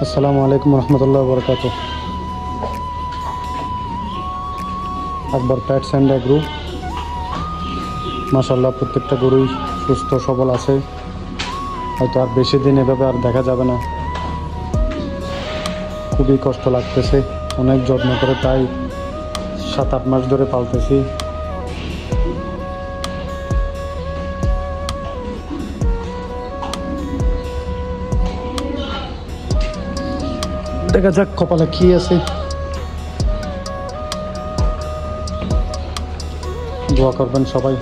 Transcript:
আসসালামু আলাইকুম রহমতুল্লাহ বরকাত। আকবর প্যাটস অ্যান্ড অ্যাগ্রো, মাশাল্লাহ প্রত্যেকটা গরুই সুস্থ সবল আছে। হয়তো আর বেশি দিন এভাবে আর দেখা যাবে না। খুবই কষ্ট লাগতেছে, অনেক যত্ন করে তাই 7-8 মাস ধরে পালতেছি। দেখা যাক কপালে কি আছে। দোয়া করবেন সবাই।